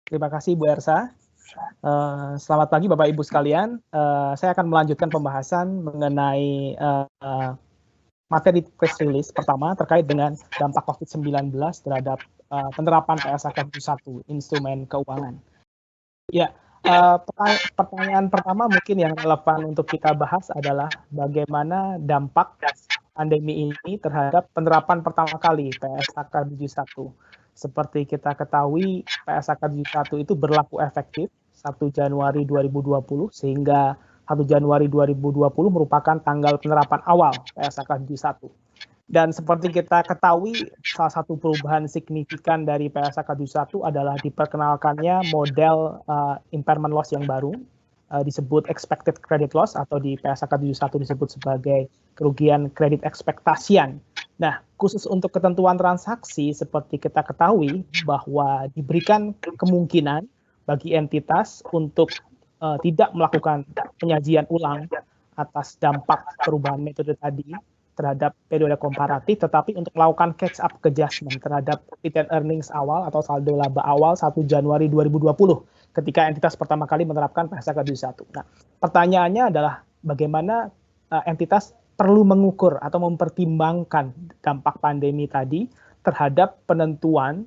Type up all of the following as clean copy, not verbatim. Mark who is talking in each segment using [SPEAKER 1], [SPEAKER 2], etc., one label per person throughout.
[SPEAKER 1] Terima kasih Bu Ersa. Selamat pagi Bapak Ibu sekalian. Saya akan melanjutkan pembahasan mengenai materi press release pertama terkait dengan dampak COVID-19 terhadap penerapan PSAK 1, instrumen keuangan. Ya, pertanyaan pertama mungkin yang relevan untuk kita bahas adalah bagaimana dampak pandemi ini terhadap penerapan pertama kali PSAK 71. Seperti kita ketahui, PSAK 71 itu berlaku efektif 1 Januari 2020 sehingga 1 Januari 2020 merupakan tanggal penerapan awal PSAK 71. Dan seperti kita ketahui, salah satu perubahan signifikan dari PSAK 71 adalah diperkenalkannya model impairment loss yang baru, disebut expected credit loss, atau di PSAK 71 disebut sebagai kerugian kredit ekspektasian. Nah, khusus untuk ketentuan transaksi, seperti kita ketahui bahwa diberikan kemungkinan bagi entitas untuk tidak melakukan penyajian ulang atas dampak perubahan metode tadi terhadap periode komparatif, tetapi untuk melakukan catch up adjustment terhadap retained earnings awal atau saldo laba awal 1 Januari 2020 ketika entitas pertama kali menerapkan PSAK 71. Nah, pertanyaannya adalah bagaimana entitas perlu mengukur atau mempertimbangkan dampak pandemi tadi terhadap penentuan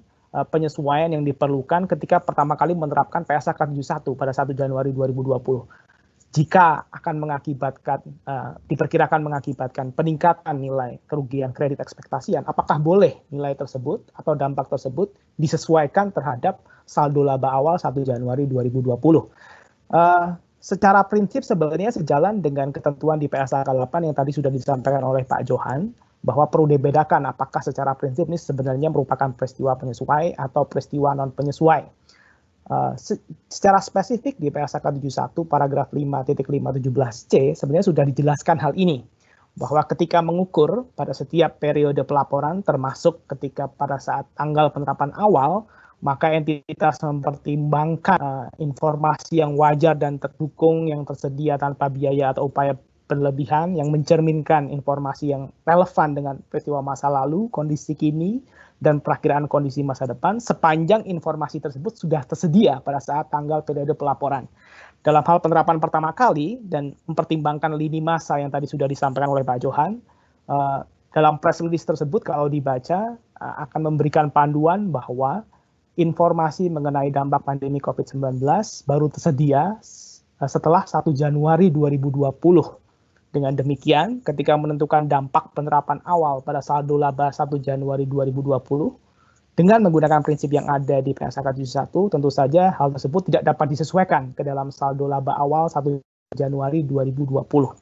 [SPEAKER 1] penyesuaian yang diperlukan ketika pertama kali menerapkan PSAK 71 pada 1 Januari 2020. Jika akan mengakibatkan, diperkirakan mengakibatkan peningkatan nilai kerugian kredit ekspektasian, apakah boleh nilai tersebut atau dampak tersebut disesuaikan terhadap saldo laba awal 1 Januari 2020? Secara prinsip sebenarnya sejalan dengan ketentuan di PSAK 8 yang tadi sudah disampaikan oleh Pak Johan, bahwa perlu dibedakan apakah secara prinsip ini sebenarnya merupakan peristiwa penyesuai atau peristiwa non-penyesuai. Secara spesifik di PSAK 71 paragraf 5.517C sebenarnya sudah dijelaskan hal ini, bahwa ketika mengukur pada setiap periode pelaporan termasuk ketika pada saat tanggal penerapan awal, maka entitas mempertimbangkan informasi yang wajar dan terdukung yang tersedia tanpa biaya atau upaya berlebihan yang mencerminkan informasi yang relevan dengan peristiwa masa lalu, kondisi kini, dan perakiraan kondisi masa depan sepanjang informasi tersebut sudah tersedia pada saat tanggal periode pelaporan. Dalam hal penerapan pertama kali dan mempertimbangkan lini masa yang tadi sudah disampaikan oleh Pak Johan, dalam press release tersebut kalau dibaca akan memberikan panduan bahwa informasi mengenai dampak pandemi COVID-19 baru tersedia setelah 1 Januari 2020. Dengan demikian, ketika menentukan dampak penerapan awal pada saldo laba 1 Januari 2020, dengan menggunakan prinsip yang ada di PSAK 71, tentu saja hal tersebut tidak dapat disesuaikan ke dalam saldo laba awal 1 Januari 2020.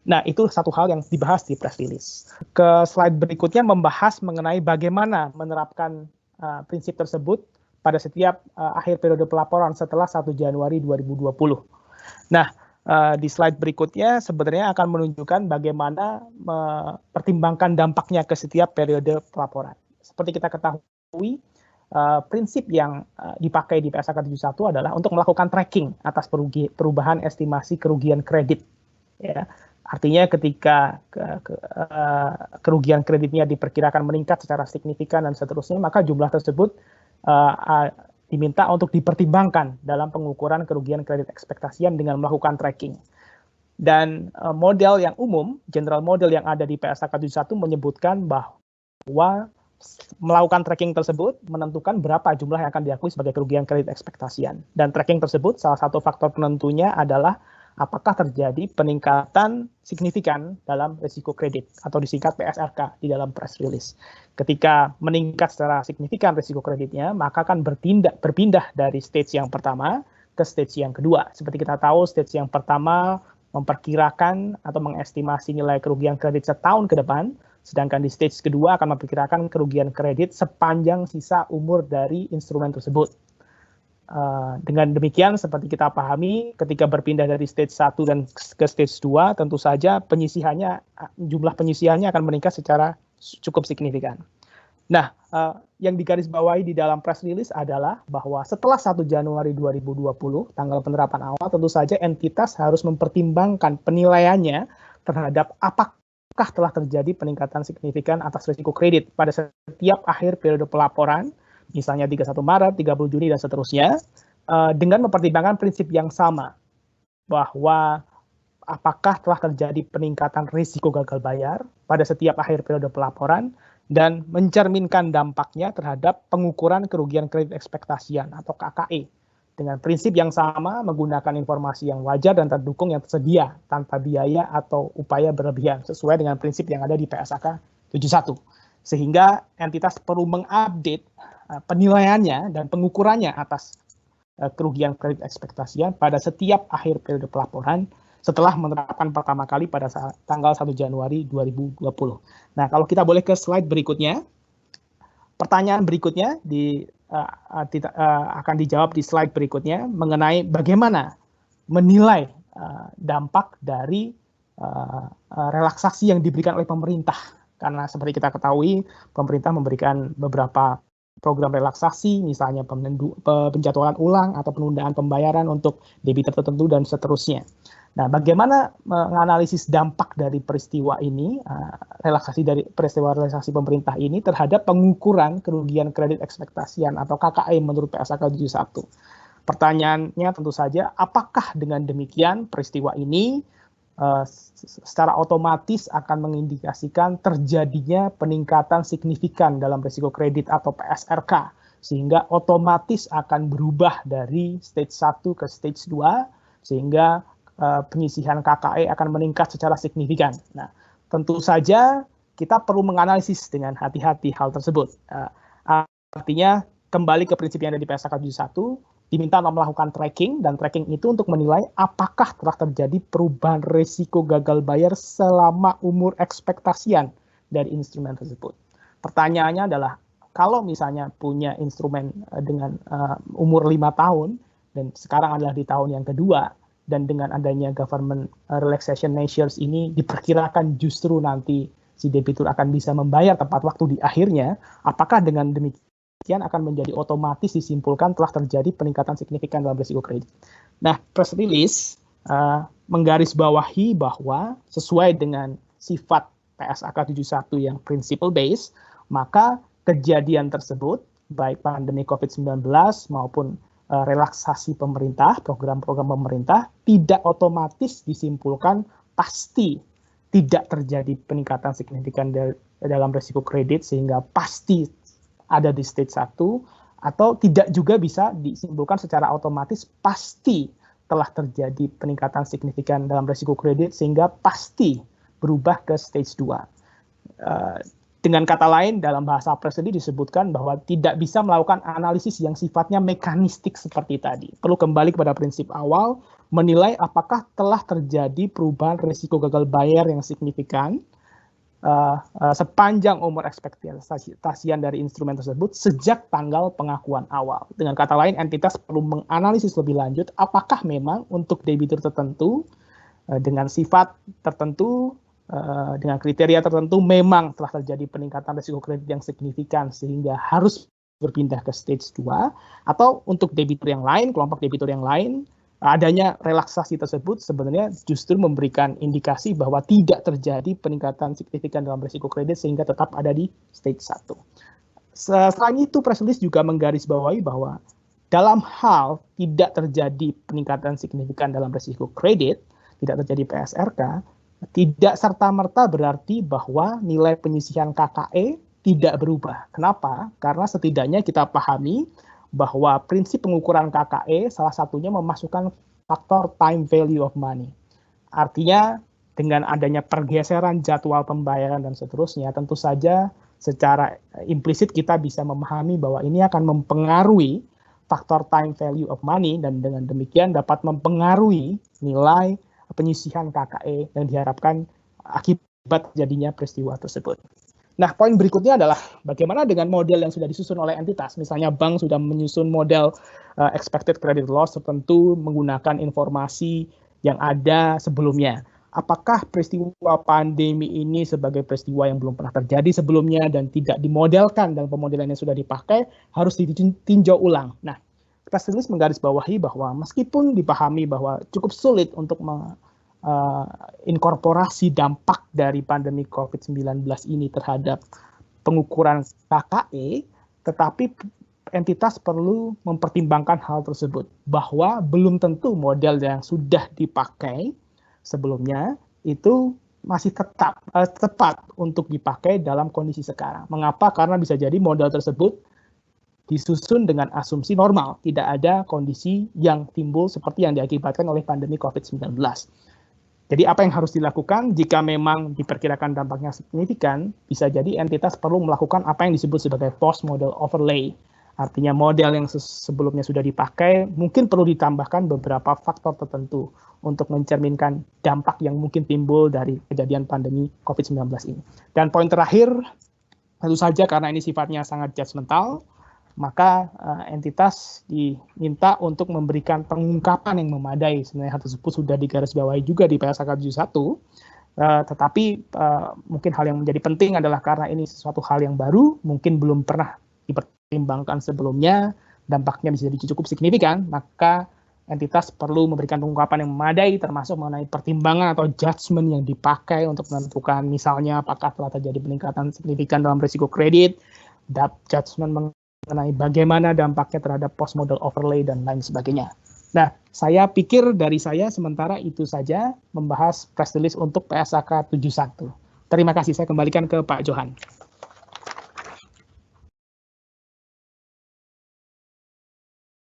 [SPEAKER 1] Nah, itu satu hal yang dibahas di press release. Ke slide berikutnya membahas mengenai bagaimana menerapkan prinsip tersebut pada setiap akhir periode pelaporan setelah 1 Januari 2020. Nah, di slide berikutnya sebenarnya akan menunjukkan bagaimana mempertimbangkan dampaknya ke setiap periode pelaporan. Seperti kita ketahui, prinsip yang dipakai di PSAK 71 adalah untuk melakukan tracking atas perubahan estimasi kerugian kredit. Ya. Artinya ketika kerugian kreditnya diperkirakan meningkat secara signifikan dan seterusnya, maka jumlah tersebut diminta untuk dipertimbangkan dalam pengukuran kerugian kredit ekspektasian dengan melakukan tracking. Dan model yang umum, general model yang ada di PSAK 71 menyebutkan bahwa melakukan tracking tersebut menentukan berapa jumlah yang akan diakui sebagai kerugian kredit ekspektasian. Dan tracking tersebut salah satu faktor penentunya adalah apakah terjadi peningkatan signifikan dalam risiko kredit atau disingkat PSRK di dalam press release. Ketika meningkat secara signifikan risiko kreditnya, maka akan berpindah dari stage yang pertama ke stage yang kedua. Seperti kita tahu, stage yang pertama memperkirakan atau mengestimasi nilai kerugian kredit setahun ke depan, sedangkan di stage kedua akan memperkirakan kerugian kredit sepanjang sisa umur dari instrumen tersebut. Dengan demikian, seperti kita pahami, ketika berpindah dari stage 1 dan ke stage 2, tentu saja jumlah penyisihannya akan meningkat secara cukup signifikan. Nah, yang digarisbawahi di dalam press release adalah bahwa setelah 1 Januari 2020, tanggal penerapan awal, tentu saja entitas harus mempertimbangkan penilaiannya terhadap apakah telah terjadi peningkatan signifikan atas risiko kredit pada setiap akhir periode pelaporan, misalnya 31 Maret, 30 Juni, dan seterusnya, dengan mempertimbangkan prinsip yang sama, bahwa apakah telah terjadi peningkatan risiko gagal bayar pada setiap akhir periode pelaporan, dan mencerminkan dampaknya terhadap pengukuran kerugian kredit ekspektasian atau KKE, dengan prinsip yang sama, menggunakan informasi yang wajar dan terdukung yang tersedia tanpa biaya atau upaya berlebihan, sesuai dengan prinsip yang ada di PSAK 71. Sehingga entitas perlu mengupdate penilaiannya dan pengukurannya atas kerugian kredit ekspektasian pada setiap akhir periode pelaporan setelah menerapkan pertama kali pada tanggal 1 Januari 2020. Nah, kalau kita boleh ke slide berikutnya, pertanyaan berikutnya akan dijawab di slide berikutnya mengenai bagaimana menilai dampak dari relaksasi yang diberikan oleh pemerintah. Karena seperti kita ketahui, pemerintah memberikan beberapa program relaksasi, misalnya penjadwalan ulang atau penundaan pembayaran untuk debitur tertentu dan seterusnya. Nah, bagaimana menganalisis dampak dari peristiwa ini, peristiwa relaksasi pemerintah ini terhadap pengukuran kerugian kredit ekspektasian atau KKE menurut PSAK 71? Pertanyaannya tentu saja, apakah dengan demikian peristiwa ini secara otomatis akan mengindikasikan terjadinya peningkatan signifikan dalam risiko kredit atau PSRK, sehingga otomatis akan berubah dari stage 1 ke stage 2, sehingga penyisihan KKE akan meningkat secara signifikan. Nah, tentu saja kita perlu menganalisis dengan hati-hati hal tersebut. Artinya, kembali ke prinsip yang ada di PSAK 71, diminta melakukan tracking, dan tracking itu untuk menilai apakah telah terjadi perubahan risiko gagal bayar selama umur ekspektasian dari instrumen tersebut. Pertanyaannya adalah, kalau misalnya punya instrumen dengan umur 5 tahun, dan sekarang adalah di tahun yang kedua, dan dengan adanya government relaxation measures ini diperkirakan justru nanti si debitur akan bisa membayar tepat waktu di akhirnya, apakah dengan demikian akan menjadi otomatis disimpulkan telah terjadi peningkatan signifikan dalam risiko kredit. Nah, press release menggarisbawahi bahwa sesuai dengan sifat PSAK 71 yang principle based, maka kejadian tersebut, baik pandemi COVID-19 maupun relaksasi pemerintah, program-program pemerintah, tidak otomatis disimpulkan pasti tidak terjadi peningkatan signifikan dalam risiko kredit sehingga pasti ada di stage 1, atau tidak juga bisa disimpulkan secara otomatis pasti telah terjadi peningkatan signifikan dalam risiko kredit sehingga pasti berubah ke stage 2. Dengan kata lain, dalam bahasa press release disebutkan bahwa tidak bisa melakukan analisis yang sifatnya mekanistik seperti tadi. Perlu kembali kepada prinsip awal, menilai apakah telah terjadi perubahan risiko gagal bayar yang signifikan sepanjang umur ekspektasian dari instrumen tersebut sejak tanggal pengakuan awal. Dengan kata lain, entitas perlu menganalisis lebih lanjut apakah memang untuk debitur tertentu dengan sifat tertentu, dengan kriteria tertentu memang telah terjadi peningkatan risiko kredit yang signifikan sehingga harus berpindah ke stage 2, atau untuk debitur yang lain, kelompok debitur yang lain, adanya relaksasi tersebut sebenarnya justru memberikan indikasi bahwa tidak terjadi peningkatan signifikan dalam risiko kredit sehingga tetap ada di stage 1. Selain itu, press release juga menggarisbawahi bahwa dalam hal tidak terjadi peningkatan signifikan dalam risiko kredit, tidak terjadi PSRK, tidak serta-merta berarti bahwa nilai penyisihan KKE tidak berubah. Kenapa? Karena setidaknya kita pahami bahwa prinsip pengukuran KKE salah satunya memasukkan faktor time value of money. Artinya dengan adanya pergeseran jadwal pembayaran dan seterusnya, tentu saja secara implisit kita bisa memahami bahwa ini akan mempengaruhi faktor time value of money, dan dengan demikian dapat mempengaruhi nilai penyisihan KKE yang diharapkan akibat jadinya peristiwa tersebut. Nah, poin berikutnya adalah bagaimana dengan model yang sudah disusun oleh entitas. Misalnya bank sudah menyusun model expected credit loss tertentu menggunakan informasi yang ada sebelumnya. Apakah peristiwa pandemi ini sebagai peristiwa yang belum pernah terjadi sebelumnya dan tidak dimodelkan dalam pemodelan yang sudah dipakai, harus ditinjau ulang. Nah, press release menggarisbawahi bahwa meskipun dipahami bahwa cukup sulit untuk inkorporasi dampak dari pandemi COVID-19 ini terhadap pengukuran KKE, tetapi entitas perlu mempertimbangkan hal tersebut, bahwa belum tentu model yang sudah dipakai sebelumnya itu masih tepat untuk dipakai dalam kondisi sekarang. Mengapa? Karena bisa jadi model tersebut disusun dengan asumsi normal, tidak ada kondisi yang timbul seperti yang diakibatkan oleh pandemi COVID-19. Jadi apa yang harus dilakukan jika memang diperkirakan dampaknya signifikan, bisa jadi entitas perlu melakukan apa yang disebut sebagai post-model overlay. Artinya model yang sebelumnya sudah dipakai, mungkin perlu ditambahkan beberapa faktor tertentu untuk mencerminkan dampak yang mungkin timbul dari kejadian pandemi COVID-19 ini. Dan poin terakhir, tentu saja karena ini sifatnya sangat judgmental, maka entitas diminta untuk memberikan pengungkapan yang memadai. Sebenarnya hal tersebut sudah digarisbawahi juga di PSAK 71, tetapi mungkin hal yang menjadi penting adalah karena ini sesuatu hal yang baru, mungkin belum pernah dipertimbangkan sebelumnya, dampaknya bisa jadi cukup signifikan, maka entitas perlu memberikan pengungkapan yang memadai, termasuk mengenai pertimbangan atau judgement yang dipakai untuk menentukan misalnya apakah telah terjadi peningkatan signifikan dalam risiko kredit, judgement mengenai bagaimana dampaknya terhadap post-model overlay dan lain sebagainya. Nah, saya pikir dari saya sementara itu saja membahas press release untuk PSAK 71. Terima kasih, saya kembalikan ke Pak Johan.